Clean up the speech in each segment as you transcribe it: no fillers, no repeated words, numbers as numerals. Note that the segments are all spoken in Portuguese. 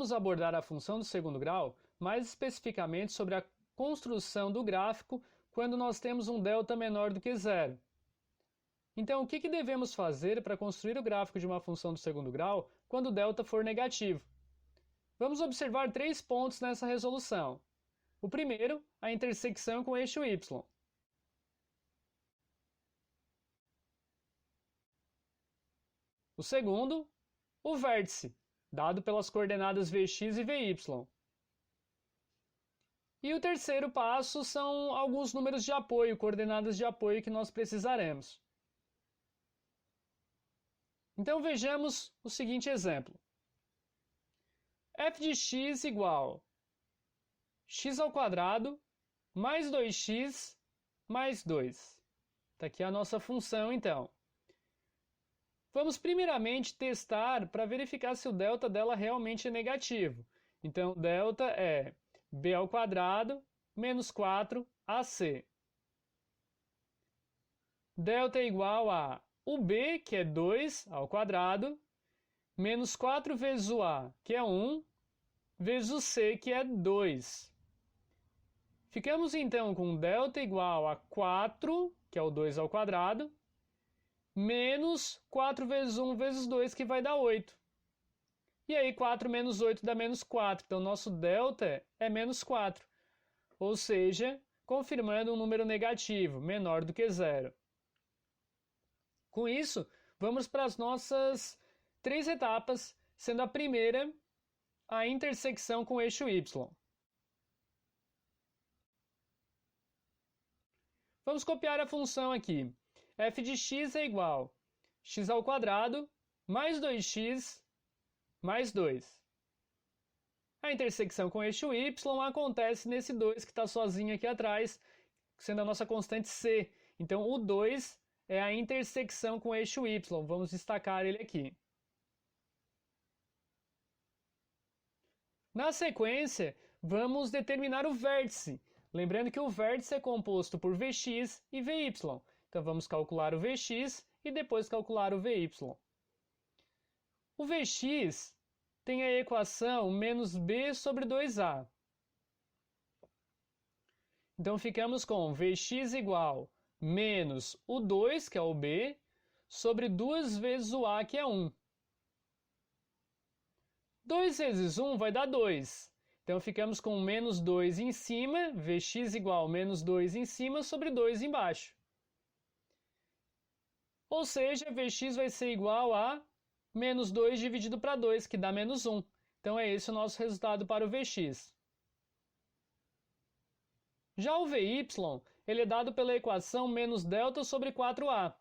vamos abordar a função do segundo grau, mais especificamente sobre a construção do gráfico quando nós temos um delta menor do que zero. Então, o que devemos fazer para construir o gráfico de uma função do segundo grau quando o delta for negativo? Vamos observar 3 pontos nessa resolução. O primeiro, a intersecção com o eixo y. O segundo, o vértice, dado pelas coordenadas Vx e Vy. E o terceiro passo são alguns números de apoio, coordenadas de apoio que nós precisaremos. Então vejamos o seguinte exemplo. f de x igual x² mais 2x mais 2. Está aqui a nossa função, então. Vamos primeiramente testar para verificar se o delta dela realmente é negativo. Então, delta é b² menos 4ac. Delta é igual a o b, que é 2², menos 4 vezes o a, que é 1, vezes o c, que é 2. Ficamos então com delta igual a 4, que é o 2², menos 4 vezes 1 vezes 2, que vai dar 8. E aí 4 menos 8 dá menos 4, então nosso delta é menos 4. Ou seja, confirmando um número negativo, menor do que zero. Com isso, vamos para as nossas 3 etapas, sendo a primeira a intersecção com o eixo y. Vamos copiar a função aqui. f de x é igual a x² mais 2x mais 2. A intersecção com o eixo y acontece nesse 2 que está sozinho aqui atrás, sendo a nossa constante c. Então, o 2 é a intersecção com o eixo y. Vamos destacar ele aqui. Na sequência, vamos determinar o vértice. Lembrando que o vértice é composto por Vx e Vy. Então, vamos calcular o Vx e depois calcular o Vy. O Vx tem a equação menos b sobre 2a. Então, ficamos com Vx igual menos o 2, que é o b, sobre 2 vezes o a, que é 1. 2 vezes 1 vai dar 2. Então, ficamos com menos 2 em cima, Vx igual menos 2 em cima sobre 2 embaixo. Ou seja, Vx vai ser igual a menos 2 dividido para 2, que dá menos 1. Então, é esse o nosso resultado para o Vx. Já o Vy, ele é dado pela equação menos delta sobre 4a.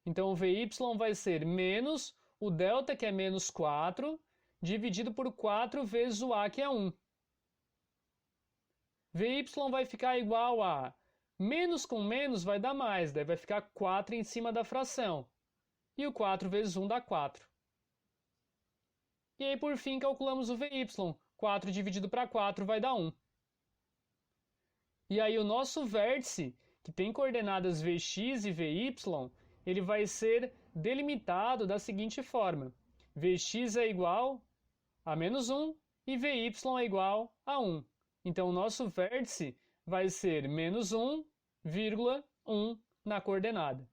Então, o Vy vai ser menos o delta, que é menos 4, dividido por 4 vezes o a, que é 1. Vy vai ficar igual a menos com menos vai dar mais, daí vai ficar 4 em cima da fração. E o 4 vezes 1 dá 4. E aí, por fim, calculamos o Vy. 4 dividido para 4 vai dar 1. E aí o nosso vértice, que tem coordenadas Vx e Vy, ele vai ser delimitado da seguinte forma. Vx é igual a menos 1 e Vy é igual a 1. Então, o nosso vértice vai ser menos 1, 1 na coordenada.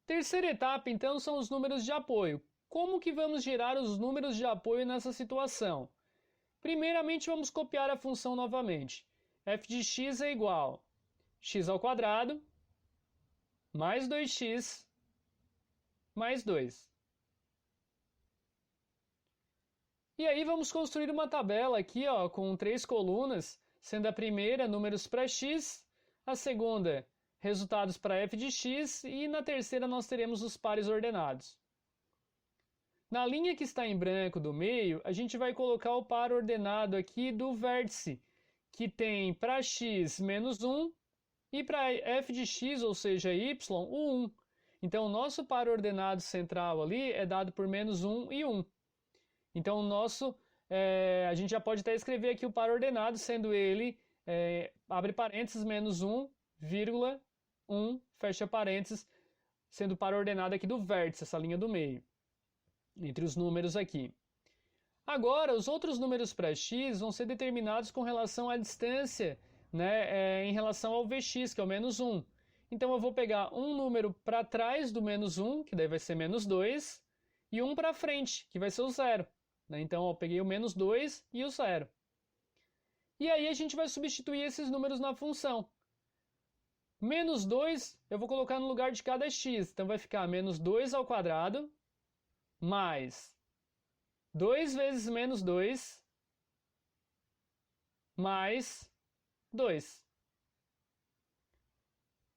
Terceira etapa, então, são os números de apoio. Como que vamos gerar os números de apoio nessa situação? Primeiramente, vamos copiar a função novamente. f de x é igual a x² mais 2x mais 2. E aí vamos construir uma tabela aqui, com 3 colunas, sendo a primeira números para x, a segunda resultados para f de x e na terceira nós teremos os pares ordenados. Na linha que está em branco do meio, a gente vai colocar o par ordenado aqui do vértice, que tem para x menos 1 e para f de x, ou seja, y, o 1. Então, o nosso par ordenado central ali é dado por menos 1 e 1. Então, a gente já pode até escrever aqui o par ordenado, sendo ele, abre parênteses, menos 1, 1, fecha parênteses, sendo par ordenado aqui do vértice, essa linha do meio, entre os números aqui. Agora, os outros números para x vão ser determinados com relação à distância, né, em relação ao Vx, que é o menos 1. Então, eu vou pegar um número para trás do menos 1, que daí vai ser menos 2, e um para frente, que vai ser o 0. Né? Então, eu peguei o menos 2 e o 0. E aí, a gente vai substituir esses números na função. Menos 2, eu vou colocar no lugar de cada x. Então, vai ficar menos 2 ao quadrado, mais 2 vezes menos 2, mais 2.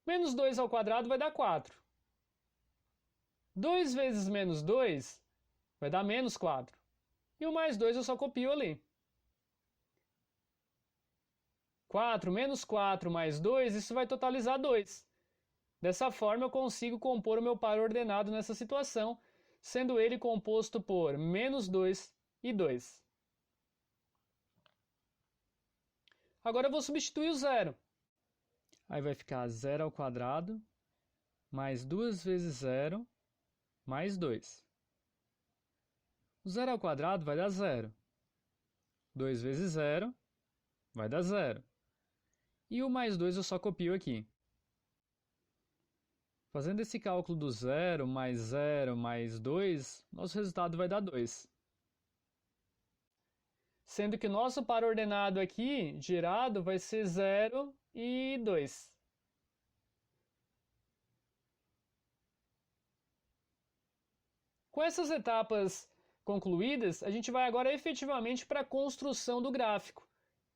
Menos 2 ao quadrado vai dar 4. 2 vezes menos 2 vai dar menos 4. E o mais 2 eu só copio ali. 4 menos 4 mais 2, isso vai totalizar 2. Dessa forma, eu consigo compor o meu par ordenado nessa situação, sendo ele composto por menos 2 e 2. Agora eu vou substituir o zero. Aí vai ficar 0 ao quadrado, mais 2 vezes 0, mais 2. O 0 ao quadrado vai dar 0. 2 vezes 0 vai dar 0. E o mais 2 eu só copio aqui. Fazendo esse cálculo do 0 mais 2, nosso resultado vai dar 2. Sendo que o nosso par ordenado aqui, gerado, vai ser 0 e 2. Com essas etapas concluídas, a gente vai agora efetivamente para a construção do gráfico,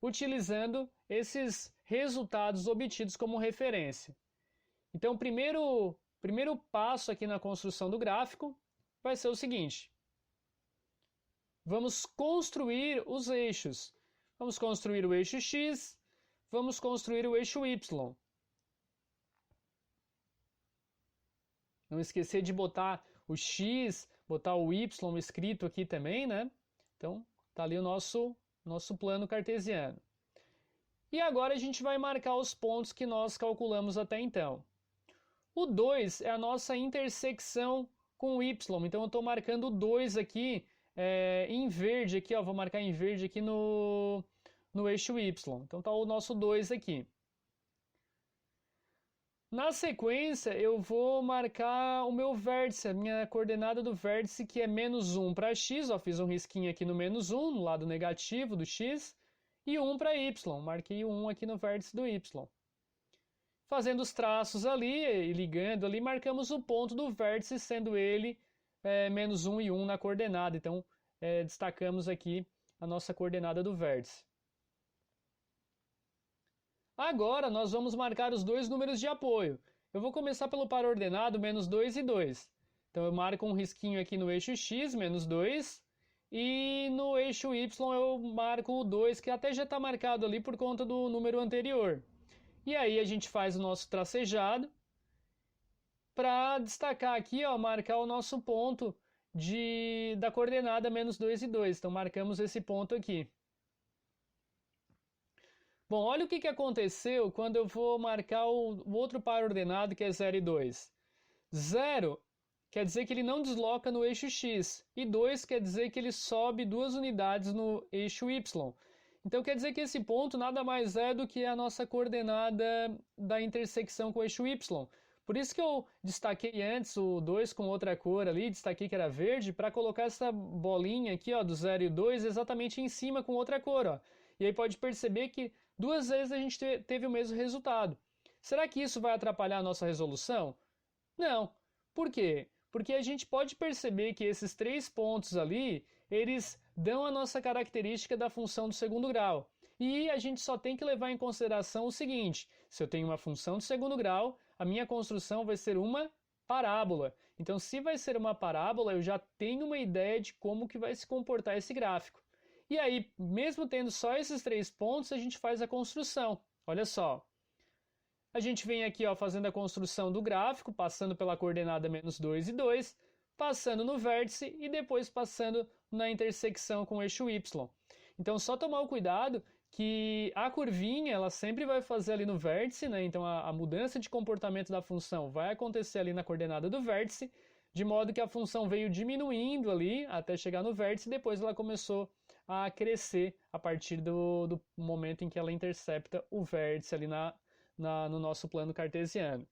utilizando esses resultados obtidos como referência. Então, o primeiro passo aqui na construção do gráfico vai ser o seguinte. Vamos construir os eixos. Vamos construir o eixo x, vamos construir o eixo y. Não esquecer de botar o x, botar o y escrito aqui também, né? Então, tá ali o nosso plano cartesiano. E agora a gente vai marcar os pontos que nós calculamos até então. O 2 é a nossa intersecção com o y, então eu estou marcando o 2 aqui em verde, aqui, ó, vou marcar em verde aqui no eixo y. Então está o nosso 2 aqui. Na sequência, eu vou marcar o meu vértice, a minha coordenada do vértice, que é menos 1 para x, ó, fiz um risquinho aqui no menos 1, no lado negativo do x, e 1 para y, marquei o 1 aqui no vértice do y. Fazendo os traços ali e ligando ali, marcamos o ponto do vértice, sendo ele menos 1 e 1 na coordenada. Então, destacamos aqui a nossa coordenada do vértice. Agora, nós vamos marcar os dois números de apoio. Eu vou começar pelo par ordenado menos 2 e 2. Então, eu marco um risquinho aqui no eixo x, menos 2. E no eixo y eu marco o 2, que até já está marcado ali por conta do número anterior. E aí a gente faz o nosso tracejado para destacar aqui, ó, marcar o nosso ponto da coordenada menos 2 e 2. Então, marcamos esse ponto aqui. Bom, olha o que aconteceu quando eu vou marcar o outro par ordenado, que é 0 e 2. 0 quer dizer que ele não desloca no eixo x, e 2 quer dizer que ele sobe 2 unidades no eixo y. Então, quer dizer que esse ponto nada mais é do que a nossa coordenada da intersecção com o eixo y. Por isso que eu destaquei antes o 2 com outra cor ali, destaquei que era verde, para colocar essa bolinha aqui, ó, do 0 e 2 exatamente em cima com outra cor. Ó. E aí pode perceber que duas vezes a gente teve o mesmo resultado. Será que isso vai atrapalhar a nossa resolução? Não. Por quê? Porque a gente pode perceber que esses 3 pontos ali, eles dão a nossa característica da função do segundo grau. E a gente só tem que levar em consideração o seguinte, se eu tenho uma função de segundo grau, a minha construção vai ser uma parábola. Então, se vai ser uma parábola, eu já tenho uma ideia de como que vai se comportar esse gráfico. E aí, mesmo tendo só esses 3 pontos, a gente faz a construção. Olha só. A gente vem aqui, ó, fazendo a construção do gráfico, passando pela coordenada menos 2 e 2, passando no vértice e depois passando na intersecção com o eixo y. Então, só tomar o cuidado que a curvinha ela sempre vai fazer ali no vértice, né? Então a mudança de comportamento da função vai acontecer ali na coordenada do vértice, de modo que a função veio diminuindo ali até chegar no vértice e depois ela começou a crescer a partir do momento em que ela intercepta o vértice ali no nosso plano cartesiano.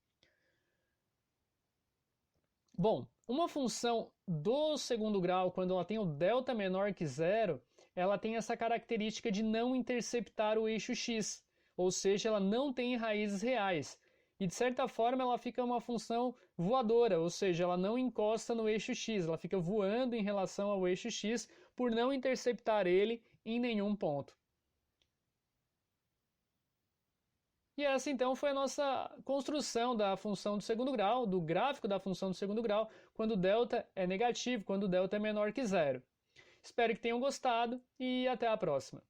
Bom, uma função do segundo grau, quando ela tem o delta menor que zero, ela tem essa característica de não interceptar o eixo x, ou seja, ela não tem raízes reais. E de certa forma ela fica uma função voadora, ou seja, ela não encosta no eixo x, ela fica voando em relação ao eixo x por não interceptar ele em nenhum ponto. E essa então foi a nossa construção da função do segundo grau, do gráfico da função do segundo grau, quando delta é negativo, quando delta é menor que zero. Espero que tenham gostado e até a próxima.